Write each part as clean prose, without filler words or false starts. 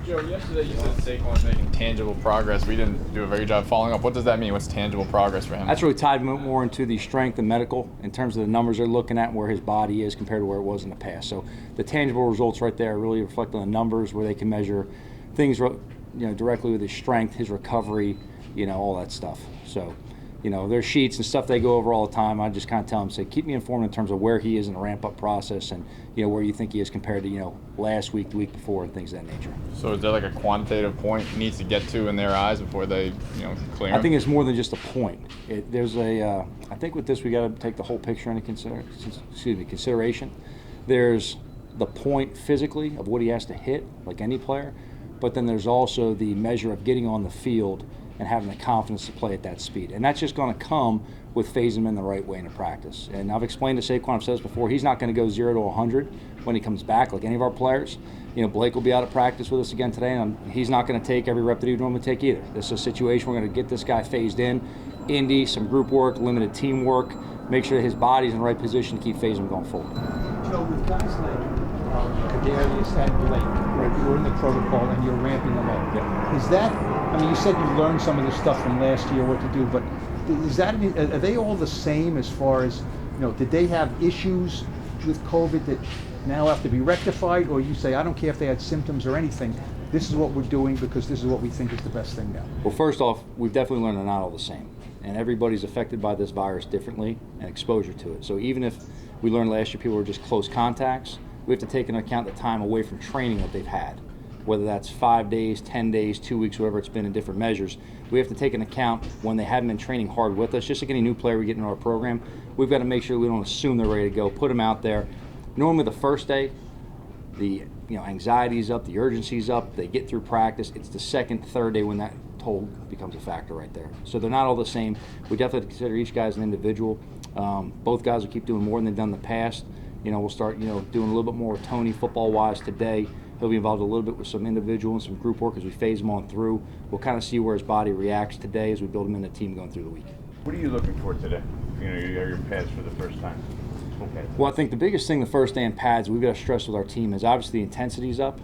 Joe, yesterday you said Saquon was making tangible progress. We didn't do a very good job following up. What does that mean? What's tangible progress for him? That's really tied more into the strength and medical in terms of the numbers they're looking at and where his body is compared to where it was in the past. So the tangible results right there really reflect on the numbers where they can measure things, directly with his strength, his recovery, all that stuff. So, there's sheets and stuff they go over all the time. I just kind of tell them, say, keep me informed in terms of where he is in the ramp-up process and, where you think he is compared to, last week, the week before, and things of that nature. So is there like a quantitative point he needs to get to in their eyes before they, clear him? I think it's more than just a point. I think with this we got to take the whole picture into consideration. There's the point physically of what he has to hit, like any player, but then there's also the measure of getting on the field and having the confidence to play at that speed. And that's just going to come with phasing him in the right way in the practice. And I've explained to Saquon, I've said this before, he's not going to go 0 to 100 when he comes back like any of our players. Blake will be out of practice with us again today, and he's not going to take every rep that he would normally take either. This is a situation we're going to get this guy phased in, Indy, some group work, limited teamwork, make sure that his body's in the right position to keep phasing him going forward. Joe, with guys like Kadarius and Blake, right, you were in the protocol and you're ramping them up. Yeah. Is that, you said you learned some of this stuff from last year, what to do, but are they all the same as far as, did they have issues with COVID that now have to be rectified, or you say, I don't care if they had symptoms or anything, this is what we're doing because this is what we think is the best thing now? Well, first off, we've definitely learned they're not all the same. And everybody's affected by this virus differently and exposure to it. So even if we learned last year people were just close contacts, we have to take into account the time away from training that they've had. Whether that's 5 days, 10 days, 2 weeks, whatever it's been in different measures. We have to take into account when they haven't been training hard with us. Just like any new player we get into our program, we've got to make sure we don't assume they're ready to go, put them out there. Normally the first day, the anxiety's up, the urgency's up, they get through practice. It's the second, third day when that toll becomes a factor right there. So they're not all the same. We definitely have to consider each guy as an individual. Both guys will keep doing more than they've done in the past. We'll start doing a little bit more with Tony football-wise today. He'll be involved a little bit with some individual and some group work as we phase him on through. We'll kind of see where his body reacts today as we build him in the team going through the week. What are you looking for today? You have your pads for the first time. Okay. Well, I think the biggest thing the first day in pads we've got to stress with our team is obviously the intensity's up,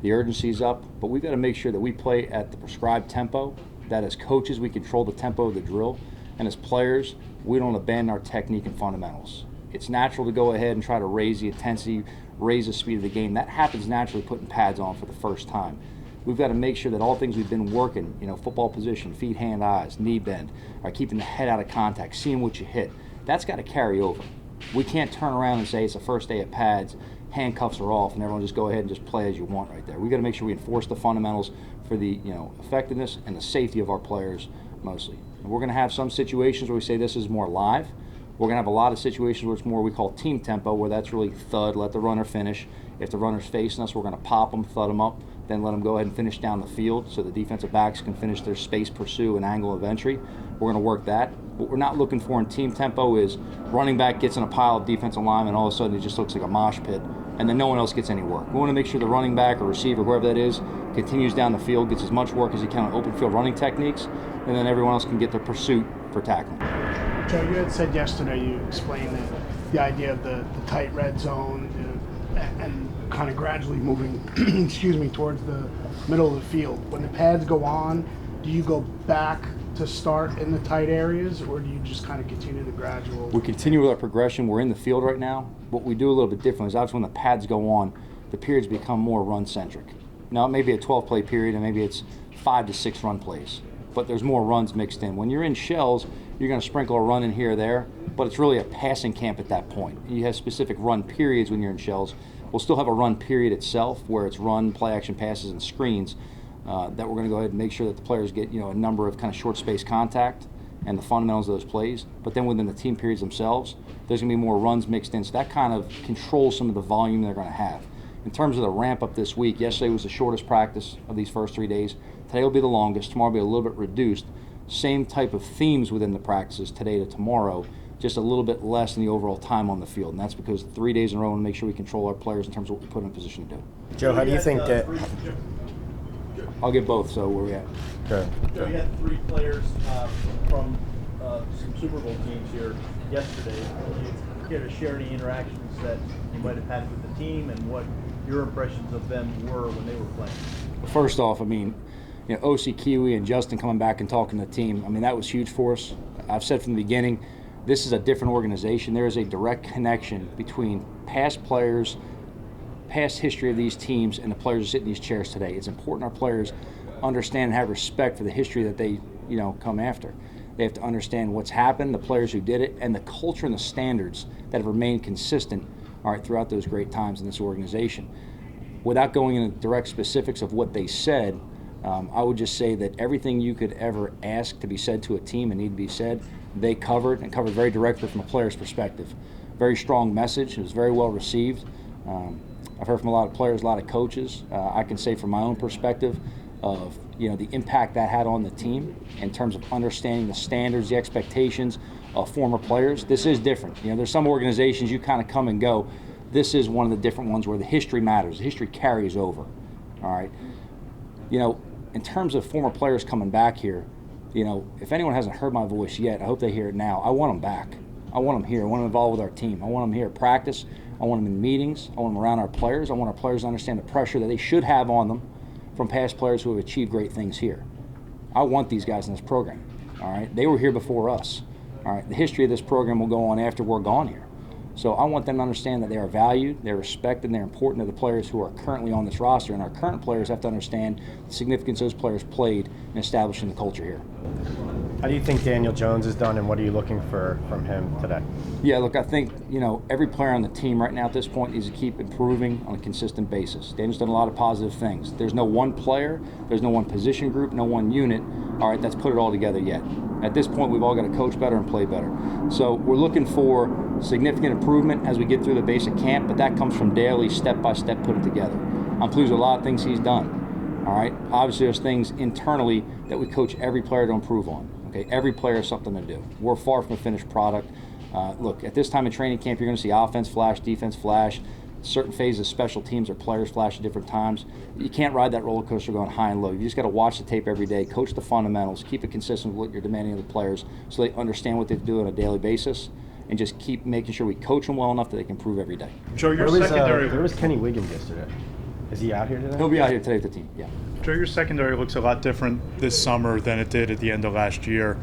the urgency's up, but we've got to make sure that we play at the prescribed tempo, that as coaches we control the tempo of the drill, and as players we don't abandon our technique and fundamentals. It's natural to go ahead and try to raise the intensity, raise the speed of the game. That happens naturally putting pads on for the first time. We've got to make sure that all things we've been working, football position, feet, hand, eyes, knee bend, are keeping the head out of contact, seeing what you hit. That's got to carry over. We can't turn around and say it's the first day of pads, handcuffs are off, and everyone just go ahead and just play as you want right there. We've got to make sure we enforce the fundamentals for the effectiveness and the safety of our players mostly. And we're going to have some situations where we say this is more live. We're going to have a lot of situations where it's more we call team tempo, where that's really thud, let the runner finish. If the runner's facing us, we're going to pop them, thud them up, then let them go ahead and finish down the field so the defensive backs can finish their space pursue and angle of entry. We're going to work that. What we're not looking for in team tempo is running back gets in a pile of defensive linemen and all of a sudden it just looks like a mosh pit and then no one else gets any work. We want to make sure the running back or receiver, whoever that is, continues down the field, gets as much work as he can on open field running techniques, and then everyone else can get their pursuit for tackling. Joe, you had said yesterday, you explained the idea of the tight red zone and kind of gradually moving towards the middle of the field. When the pads go on, do you go back to start in the tight areas, or do you just kind of continue the gradual? We continue with our progression. We're in the field right now. What we do a little bit differently is obviously when the pads go on, the periods become more run-centric. Now, it may be a 12-play period, and maybe it's 5 to 6 run plays, but there's more runs mixed in. When you're in shells, you're going to sprinkle a run in here or there, but it's really a passing camp at that point. You have specific run periods when you're in shells. We'll still have a run period itself where it's run, play action passes, and screens that we're going to go ahead and make sure that the players get a number of kind of short space contact and the fundamentals of those plays. But then within the team periods themselves, there's going to be more runs mixed in, so that kind of controls some of the volume they're going to have. In terms of the ramp up this week, yesterday was the shortest practice of these first 3 days. Today will be the longest. Tomorrow will be a little bit reduced. Same type of themes within the practices today to tomorrow, just a little bit less in the overall time on the field. And that's because 3 days in a row, we want to make sure we control our players in terms of what we put in a position to do. Joe, how do you think that... I'll get both, so where we at? Okay. So you had 3 players from some Super Bowl teams here yesterday. Can you care to share any interactions that you might have had with the team and what your impressions of them were when they were playing? First off, I mean, OC Kiwi and Justin coming back and talking to the team, I mean, that was huge for us. I've said from the beginning, this is a different organization. There is a direct connection between past players, past history of these teams, and the players who sit in these chairs today. It's important our players understand and have respect for the history that they, come after. They have to understand what's happened, the players who did it, and the culture and the standards that have remained consistent, all right, throughout those great times in this organization. Without going into direct specifics of what they said, I would just say that everything you could ever ask to be said to a team and need to be said, they covered, and covered very directly from a player's perspective. Very strong message. It was very well received. I've heard from a lot of players, a lot of coaches. I can say from my own perspective of the impact that had on the team in terms of understanding the standards, the expectations of former players. This is different. There's some organizations you kind of come and go. This is one of the different ones where the history matters. The history carries over. All right. In terms of former players coming back here, if anyone hasn't heard my voice yet, I hope they hear it now. I want them back. I want them here. I want them involved with our team. I want them here at practice. I want them in meetings. I want them around our players. I want our players to understand the pressure that they should have on them from past players who have achieved great things here. I want these guys in this program. All right. They were here before us. All right. The history of this program will go on after we're gone here. So I want them to understand that they are valued, they're respected, and they're important to the players who are currently on this roster. And our current players have to understand the significance those players played in establishing the culture here. How do you think Daniel Jones has done, and what are you looking for from him today? Yeah, look, I think, every player on the team right now at this point needs to keep improving on a consistent basis. Daniel's done a lot of positive things. There's no one player, there's no one position group, no one unit, all right, that's put it all together yet. At this point, we've all got to coach better and play better. So we're looking for significant improvement as we get through the basic camp, but that comes from daily, step-by-step putting together. I'm pleased with a lot of things he's done. All right. Obviously, there's things internally that we coach every player to improve on. Okay. Every player has something to do. We're far from a finished product. Look, at this time of training camp, you're going to see offense flash, defense flash. Certain phases, special teams or players flash at different times. You can't ride that roller coaster going high and low. You just got to watch the tape every day, coach the fundamentals, keep it consistent with what you're demanding of the players so they understand what they do on a daily basis, and just keep making sure we coach them well enough that they can improve every day. Joe, your Where secondary. was Kenny Wiggins yesterday? Is he out here today? He'll be out here today with the team, yeah. Joe, your secondary looks a lot different this summer than it did at the end of last year.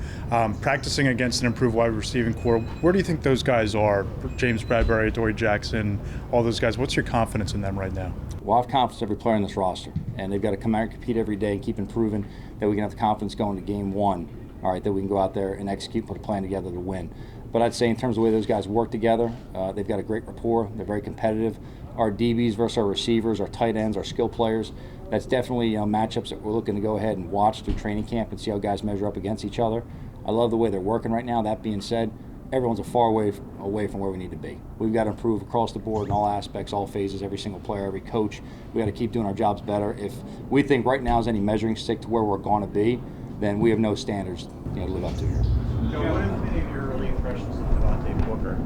Practicing against an improved wide receiving core, where do you think those guys are? James Bradbury, Dory Jackson, all those guys. What's your confidence in them right now? Well, I have confidence in every player in this roster, and they've got to come out and compete every day and keep improving that we can have the confidence going to game one, all right, that we can go out there and execute, put a plan together to win. But I'd say in terms of the way those guys work together, they've got a great rapport. They're very competitive. Our DBs versus our receivers, our tight ends, our skill players, that's definitely matchups that we're looking to go ahead and watch through training camp and see how guys measure up against each other. I love the way they're working right now. That being said, everyone's a far away from where we need to be. We've got to improve across the board in all aspects, all phases, every single player, every coach. We got to keep doing our jobs better. If we think right now is any measuring stick to where we're going to be, then we have no standards to live up to here. Joe, what have been your early impressions of Devontae Booker?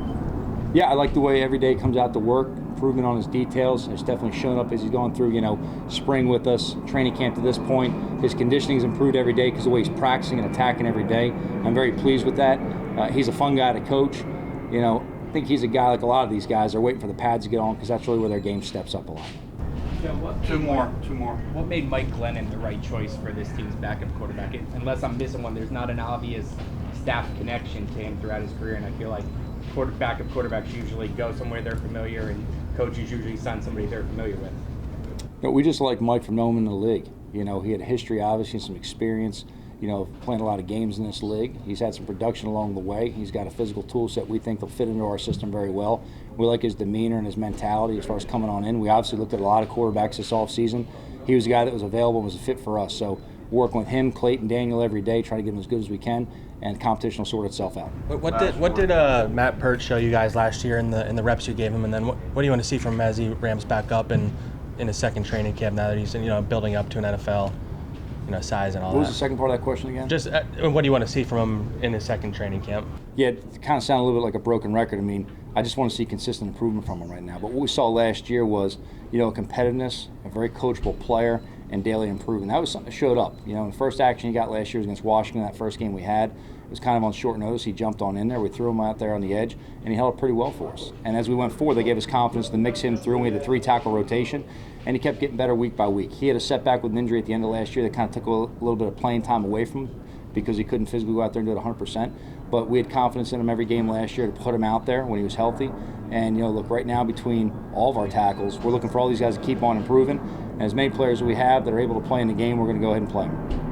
Yeah, I like the way every day comes out to work, improvement on his details. It's definitely shown up as he's going through, spring with us, training camp to this point. His conditioning's improved every day because of the way he's practicing and attacking every day. I'm very pleased with that. He's a fun guy to coach. I think he's a guy like a lot of these guys are waiting for the pads to get on because that's really where their game steps up a lot. Yeah, Two more. What made Mike Glennon the right choice for this team's backup quarterback? Unless I'm missing one, there's not an obvious staff connection to him throughout his career, and I feel like backup quarterbacks usually go somewhere they're familiar, and coaches usually sign somebody they're familiar with. We just like Mike from knowing him in the league. He had a history, obviously, some experience, playing a lot of games in this league. He's had some production along the way. He's got a physical tool set we think will fit into our system very well. We like his demeanor and his mentality as far as coming on in. We obviously looked at a lot of quarterbacks this offseason. He was a guy that was available and was a fit for us. So working with him, Clayton, Daniel every day, trying to get him as good as we can, and competition will sort itself out. What did Matt Pert show you guys last year in the reps you gave him, and then what do you want to see from him as he ramps back up in his second training camp now that he's building up to an NFL size and all that? What was the second part of that question again? Just what do you want to see from him in his second training camp? Yeah, it kind of sounded a little bit like a broken record. I mean, I just want to see consistent improvement from him right now. But what we saw last year was, competitiveness, a very coachable player, and daily improvement. That was something that showed up. The first action he got last year was against Washington, that first game we had. It was kind of on short notice. He jumped on in there. We threw him out there on the edge, and he held it pretty well for us. And as we went forward, they gave us confidence to mix him through. We had a 3-tackle rotation, and he kept getting better week by week. He had a setback with an injury at the end of last year that kind of took a little bit of playing time away from him because he couldn't physically go out there and do it 100%. But we had confidence in him every game last year to put him out there when he was healthy. And, look, right now between all of our tackles, we're looking for all these guys to keep on improving. And as many players as we have that are able to play in the game, we're going to go ahead and play them.